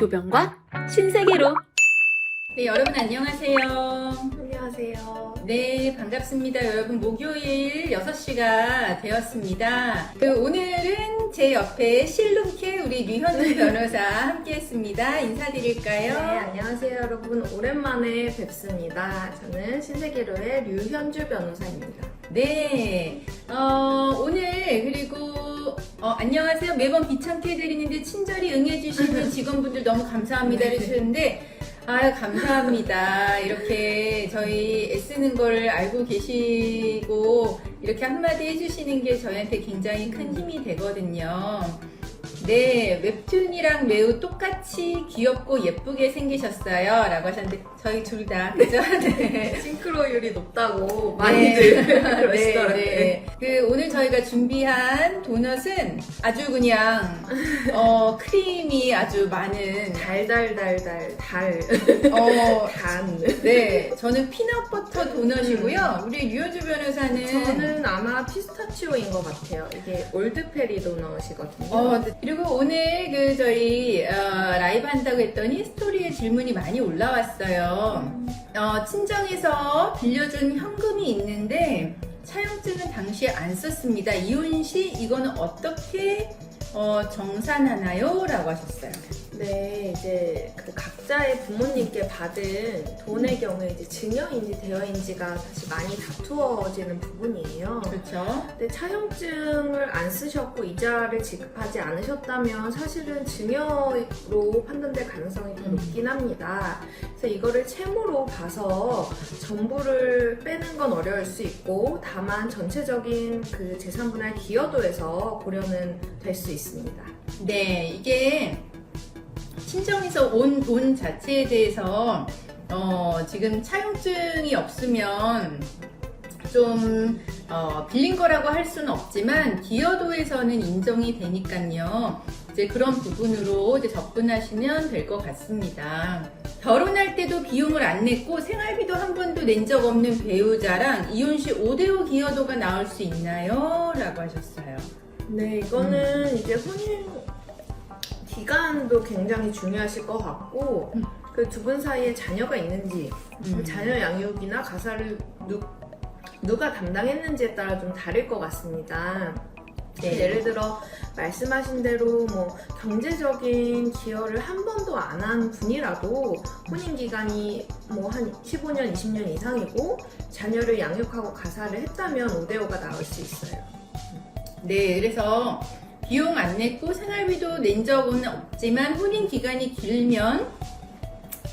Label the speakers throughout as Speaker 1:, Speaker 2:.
Speaker 1: 조병과 신세계로.
Speaker 2: 네, 여러분 안녕하세요.
Speaker 3: 안녕하세요.
Speaker 2: 네, 반갑습니다. 여러분, 목요일 6시가 되었습니다. 오늘은 제 옆에 실눈캐 우리 류현우 변호사 함께 했습니다. 인사드릴까요?
Speaker 3: 네, 안녕하세요 여러분. 오랜만에 뵙습니다. 저는 신세계로의 류현주 변호사입니다.
Speaker 2: 네, 오늘 그리고 안녕하세요. 매번 귀찮게 해드리는데 친절히 응해주시는 직원분들 너무 감사합니다 해주셨는데 아유, 감사합니다. 이렇게 저희 애쓰는 걸 알고 계시고 이렇게 한마디 해주시는 게 저희한테 굉장히 큰 힘이 되거든요. 네, 웹툰이랑 매우 똑같이 귀엽고 예쁘게 생기셨어요 라고 하셨는데 저희 둘 다 그죠? 네.
Speaker 3: 싱크로율이 높다고 많이들 그러시더라고요.
Speaker 2: 네. 오늘 저희가 준비한 도넛은 아주 그냥 크림이 아주 많은
Speaker 3: 달달달달 단.
Speaker 2: 네, 저는 피넛버터 도넛이고요. 우리 류현주 변호사는
Speaker 3: 저는 아마 피스타치오인 것 같아요. 이게 올드페리 도넛이거든요.
Speaker 2: 그리고 오늘 저희 라이브 한다고 했더니 스토리에 질문이 많이 올라왔어요. 친정에서 빌려준 현금이 있는데 차용증은 당시에 안 썼습니다. 이혼 시 이거는 어떻게 정산하나요? 라고 하셨어요.
Speaker 3: 네, 이제 그 각자의 부모님께 받은 돈의 경우에 이제 증여인지 대여인지가 사실 많이 다투어지는 부분이에요.
Speaker 2: 그렇죠.
Speaker 3: 근데 차용증을 안 쓰셨고 이자를 지급하지 않으셨다면 사실은 증여로 판단될 가능성이 더 높긴 합니다. 그래서 이거를 채무로 봐서 전부를 빼는 건 어려울 수 있고 다만 전체적인 그 재산분할 기여도에서 고려는 될 수 있습니다.
Speaker 2: 네, 이게 친정에서 온 돈 자체에 대해서 지금 차용증이 없으면 좀 빌린 거라고 할 수는 없지만 기여도에서는 인정이 되니까요. 이제 그런 부분으로 이제 접근하시면 될 것 같습니다. 결혼할 때도 비용을 안 냈고 생활비도 한 번도 낸 적 없는 배우자랑 이혼 시 5대5 기여도가 나올 수 있나요? 라고 하셨어요.
Speaker 3: 네, 이거는 이제 혼인 기간도 굉장히 중요하실 것 같고 그 두 분 사이에 자녀가 있는지 자녀 양육이나 가사를 누가 담당했는지에 따라 좀 다를 것 같습니다.
Speaker 2: 네.
Speaker 3: 예를 들어 말씀하신 대로 뭐 경제적인 기여를 한 번도 안 한 분이라도 혼인 기간이 뭐 한 15년, 20년 이상이고 자녀를 양육하고 가사를 했다면 5대5가 나올 수 있어요.
Speaker 2: 네, 그래서 비용 안 냈고 생활비도 낸 적은 없지만 혼인 기간이 길면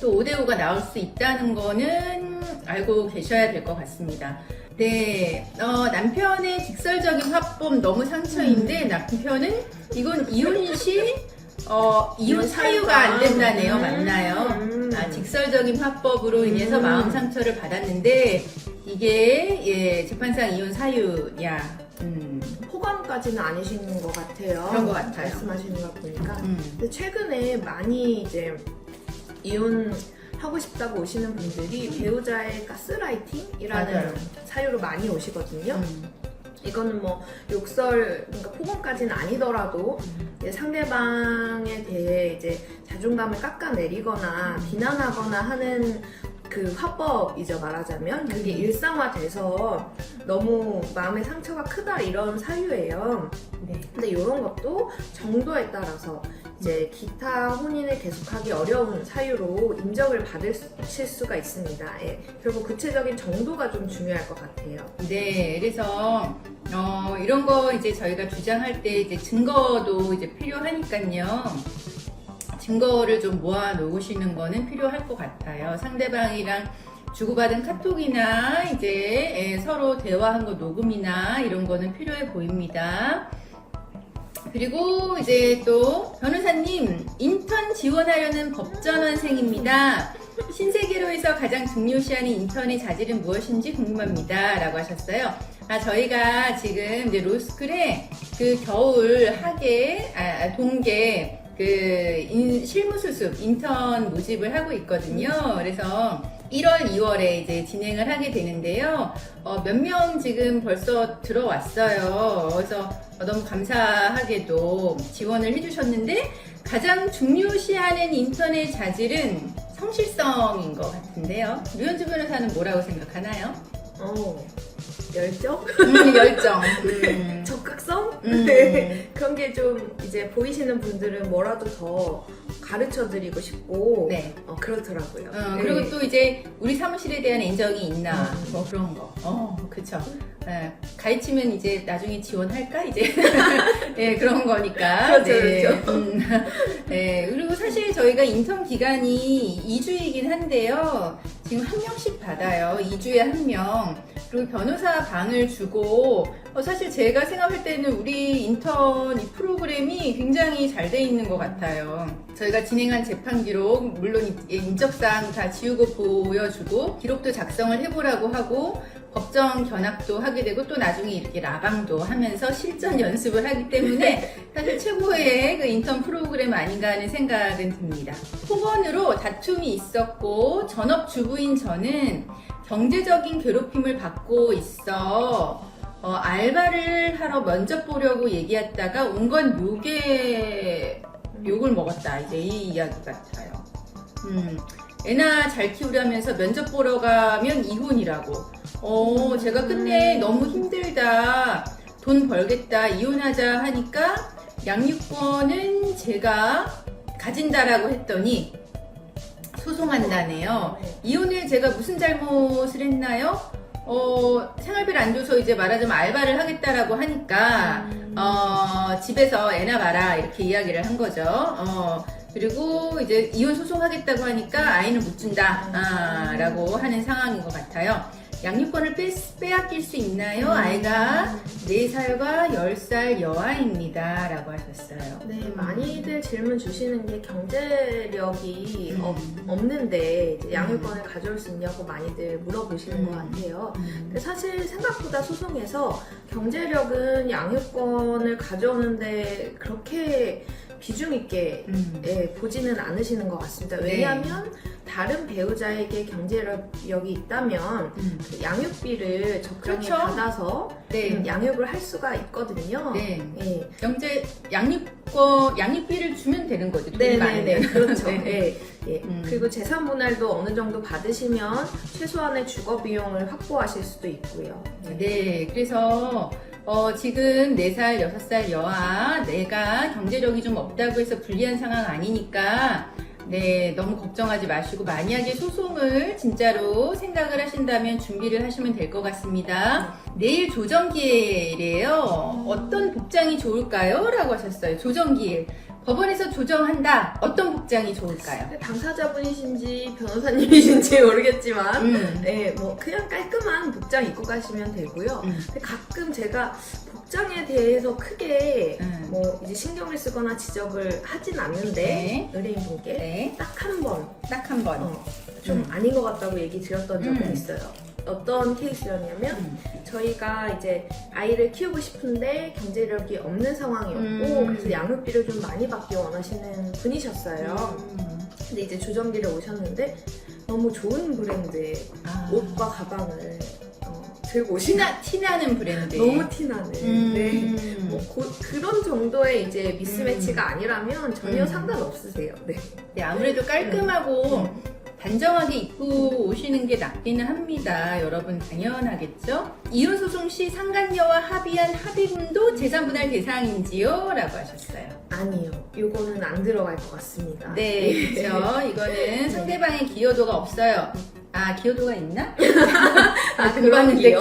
Speaker 2: 또 5대5가 나올 수 있다는 거는 알고 계셔야 될 것 같습니다. 네, 남편의 직설적인 화법 너무 상처인데 남편은 이건 이혼 시 이혼 사유가 안 된다네요. 맞나요? 직설적인 화법으로 인해서 마음 상처를 받았는데 이게 재판상 이혼 사유야.
Speaker 3: 호감까지는 아니신 것 같아요.
Speaker 2: 그런 것 같아요.
Speaker 3: 말씀하시는 거 보니까. 근데 최근에 많이 이제 이혼하고 싶다고 오시는 분들이 배우자의 가스라이팅이라는
Speaker 2: 맞아요.
Speaker 3: 사유로 많이 오시거든요. 이거는 뭐 욕설, 그러니까 폭언까지는 아니더라도 이제 상대방에 대해 이제 자존감을 깎아내리거나 비난하거나 하는 그 화법이죠, 말하자면. 그게 일상화돼서 너무 마음의 상처가 크다 이런 사유예요.
Speaker 2: 네.
Speaker 3: 근데 이런 것도 정도에 따라서 이제 기타 혼인을 계속하기 어려운 사유로 인정을 받으실 수가 있습니다. 예. 결국 구체적인 정도가 좀 중요할 것 같아요.
Speaker 2: 네, 그래서 이런 거 이제 저희가 주장할 때 이제 증거도 이제 필요하니까요. 증거를 좀 모아 놓으시는 거는 필요할 것 같아요. 상대방이랑 주고받은 카톡이나 이제 서로 대화한 거 녹음이나 이런 거는 필요해 보입니다. 그리고 이제 또 변호사님, 인턴 지원하려는 법전원생입니다. 신세계로에서 가장 중요시하는 인턴의 자질은 무엇인지 궁금합니다. 라고 하셨어요. 저희가 지금 이제 로스쿨에 그 겨울 학예, 동계 실무수습 인턴 모집을 하고 있거든요. 그래서 1월, 2월에 이제 진행을 하게 되는데요. 몇 명 지금 벌써 들어왔어요. 그래서 너무 감사하게도 지원을 해주셨는데 가장 중요시하는 인턴의 자질은 성실성인 것 같은데요. 류현주 변호사는 뭐라고 생각하나요?
Speaker 3: 열정?
Speaker 2: 열정.
Speaker 3: 적극성? 네. 그런 게 좀 이제 보이시는 분들은 뭐라도 더 가르쳐 드리고 싶고
Speaker 2: 네.
Speaker 3: 그렇더라고요. 네.
Speaker 2: 그리고 또 이제 우리 사무실에 대한 애정이 있나 뭐 그런 거. 그쵸. 가르치면 이제 나중에 지원할까 이제 네, 그런 거니까.
Speaker 3: 그렇죠,
Speaker 2: 네.
Speaker 3: 그렇죠.
Speaker 2: 네. 그리고 사실 저희가 인턴 기간이 2주이긴 한데요. 지금 한 명씩 받아요. 2주에 한 명. 그리고 변호사 방을 주고 사실 제가 생각할 때는 우리 인턴 이 프로그램이 굉장히 잘 돼 있는 것 같아요. 저희가 진행한 재판 기록 물론 인적사항 다 지우고 보여주고 기록도 작성을 해보라고 하고 법정 견학도 하게 되고 또 나중에 이렇게 라방도 하면서 실전 연습을 하기 때문에 사실 최고의 그 인턴 프로그램 아닌가 하는 생각은 듭니다. 폭언으로 다툼이 있었고 전업주부인 저는 경제적인 괴롭힘을 받고 있어 알바를 하러 면접 보려고 얘기했다가 온건 욕을 먹었다. 이제 이 이야기 같아요. 애나 잘 키우려면서 면접 보러 가면 이혼이라고. 제가 끝내 너무 힘들다. 돈 벌겠다. 이혼하자 하니까 양육권은 제가 가진다라고 했더니 소송한다네요. 이혼을 제가 무슨 잘못을 했나요? 생활비를 안 줘서 이제 말하자면 알바를 하겠다라고 하니까 집에서 애나 봐라 이렇게 이야기를 한 거죠. 그리고 이제 이혼 소송하겠다고 하니까 아이는 못 준다 라고 하는 상황인 것 같아요. 양육권을 빼앗길 수 있나요? 아이가 4살과 10살 여아입니다 라고 하셨어요.
Speaker 3: 네, 많이들 질문 주시는 게 경제력이 없는데 이제 양육권을 가져올 수 있냐고 많이들 물어보시는 것 같아요. 근데 사실 생각보다 소송에서 경제력은 양육권을 가져오는데 그렇게 비중 있게 보지는 않으시는 것 같습니다. 왜냐하면 다른 배우자에게 경제력이 있다면 그 양육비를 적정히
Speaker 2: 그렇죠.
Speaker 3: 받아서 양육을 할 수가 있거든요.
Speaker 2: 네.
Speaker 3: 예.
Speaker 2: 양육비를 주면 되는 거죠. 돈이 많으면.
Speaker 3: 그렇죠.
Speaker 2: 네.
Speaker 3: 예. 그리고 재산 분할도 어느 정도 받으시면 최소한의 주거 비용을 확보하실 수도 있고요.
Speaker 2: 네, 그래서 지금 4살, 6살 여아 내가 경제력이 좀 없다고 해서 불리한 상황 아니니까 네, 너무 걱정하지 마시고 만약에 소송을 진짜로 생각을 하신다면 준비를 하시면 될 것 같습니다. 내일 조정기일이에요. 어떤 복장이 좋을까요? 라고 하셨어요. 조정기일. 법원에서 조정한다. 어떤 복장이 좋을까요?
Speaker 3: 당사자분이신지 변호사님이신지 모르겠지만 네, 뭐 그냥 깔끔한 복장 입고 가시면 되고요. 근데 가끔 제가 복장에 대해서 크게 뭐 이제 신경을 쓰거나 지적을 하진 않는데 의뢰인분께 딱 한 번 좀 아닌 것 같다고 얘기 드렸던 적은 있어요. 어떤 케이스였냐면 저희가 이제 아이를 키우고 싶은데 경제력이 없는 상황이었고 그래서 양육비를 좀 많이 받기 원하시는 분이셨어요. 근데 이제 조정기를 오셨는데 너무 좋은 브랜드의 옷과 가방을 들고 오시는
Speaker 2: 티나는 브랜드.
Speaker 3: 너무 티나는 네. 뭐 그런 정도의 이제 미스매치가 아니라면 전혀 상관없으세요.
Speaker 2: 네, 아무래도 깔끔하고 단정하게 입고 오시는 게 낫기는 합니다. 여러분 당연하겠죠? 이혼소송 시 상간녀와 합의한 합의금도 재산분할 대상인지요? 라고 하셨어요.
Speaker 3: 아니요. 요거는 안 들어갈 것 같습니다.
Speaker 2: 네, 그렇죠. 이거는 상대방의 기여도가 없어요. 기여도가 있나?
Speaker 3: 그런 기여.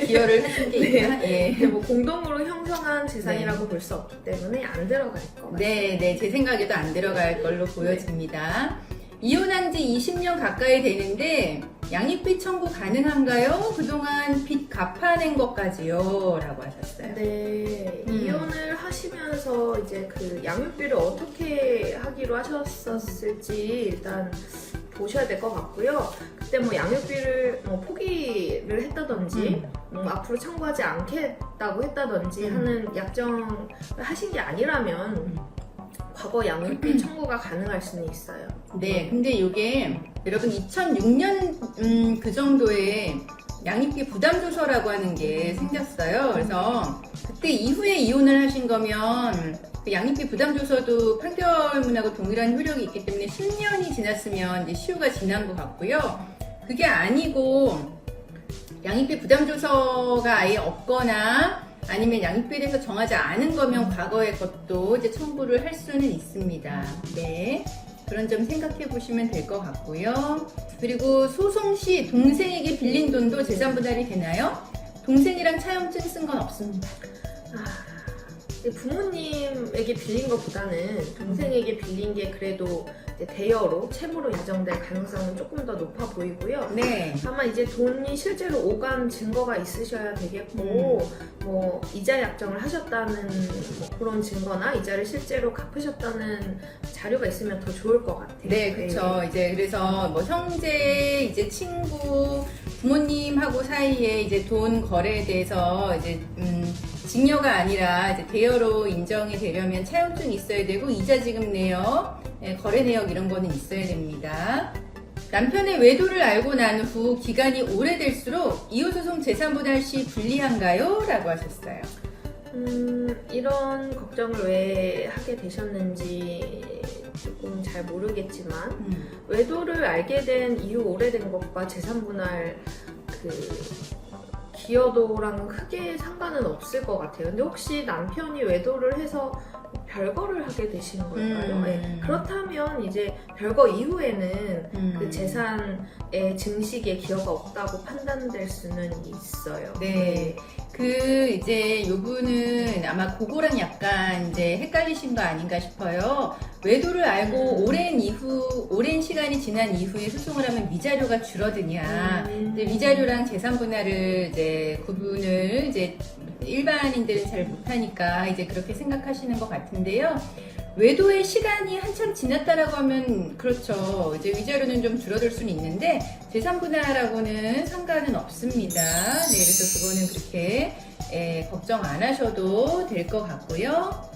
Speaker 2: 기여를 하신 게 있나? 예.
Speaker 3: 뭐 공동으로 형성한 재산이라고 볼 수 없기 때문에 안 들어갈 것 같아요.
Speaker 2: 네, 제 생각에도 안 들어갈 걸로 보여집니다. 이혼한 지 20년 가까이 되는데 양육비 청구 가능한가요? 그동안 빚 갚아낸 것까지요? 라고 하셨어요.
Speaker 3: 네, 이혼을 하시면서 이제 그 양육비를 어떻게 하기로 하셨었을지 일단 보셔야 될 것 같고요. 그때 뭐 양육비를 포기를 했다든지 앞으로 청구하지 않겠다고 했다든지 하는 약정을 하신 게 아니라면 과거 양육비 청구가 가능할 수는 있어요.
Speaker 2: 네, 근데 이게 여러분 2006년 그 정도의 양육비 부담조서라고 하는 게 생겼어요. 그래서 그때 이후에 이혼을 하신 거면 그 양육비 부담조서도 판결문하고 동일한 효력이 있기 때문에 10년이 지났으면 이제 시효가 지난 것 같고요. 그게 아니고 양육비 부담조서가 아예 없거나 아니면 양육비에 대해서 정하지 않은 거면 과거의 것도 이제 청구를 할 수는 있습니다. 네. 그런 점 생각해 보시면 될 것 같고요. 그리고 소송 시 동생에게 빌린 돈도 재산 분할이 되나요? 동생이랑 차용증 쓴 건 없습니다.
Speaker 3: 부모님에게 빌린 것보다는 동생에게 빌린 게 그래도 이제 대여로 채무로 인정될 가능성은 조금 더 높아 보이고요.
Speaker 2: 네.
Speaker 3: 다만 이제 돈이 실제로 오간 증거가 있으셔야 되겠고, 뭐 이자 약정을 하셨다는 뭐 그런 증거나 이자를 실제로 갚으셨다는 자료가 있으면 더 좋을 것 같아요.
Speaker 2: 네, 그렇죠. 이제 그래서 뭐 형제, 이제 친구, 부모님하고 사이에 이제 돈 거래에 대해서 이제 증여가 아니라 이제 대여로 인정이 되려면 차용증이 있어야 되고 이자 지급 내역, 거래 내역 이런 거는 있어야 됩니다. 남편의 외도를 알고 난 후 기간이 오래될수록 이혼소송 재산분할 시 불리한가요? 라고 하셨어요.
Speaker 3: 이런 걱정을 왜 하게 되셨는지 조금 잘 모르겠지만 외도를 알게 된 이후 오래된 것과 재산분할 기여도랑은 크게 상관은 없을 것 같아요. 근데 혹시 남편이 외도를 해서 별거를 하게 되신 걸까요? 네. 그렇다면 이제 별거 이후에는 그 재산의 증식에 기여가 없다고 판단될 수는 있어요.
Speaker 2: 네. 이제 요분은 아마 그거랑 약간 이제 헷갈리신 거 아닌가 싶어요. 외도를 알고 오랜 시간이 지난 이후에 소송을 하면 위자료가 줄어드냐. 이제 위자료랑 재산 분할을 이제 구분을 이제 일반인들은 잘 못하니까 이제 그렇게 생각하시는 것 같은데요. 외도의 시간이 한참 지났다라고 하면 그렇죠. 이제 위자료는 좀 줄어들 수는 있는데 재산 분할하고는 상관은 없습니다. 네, 그래서 그거는 그렇게 걱정 안 하셔도 될 것 같고요.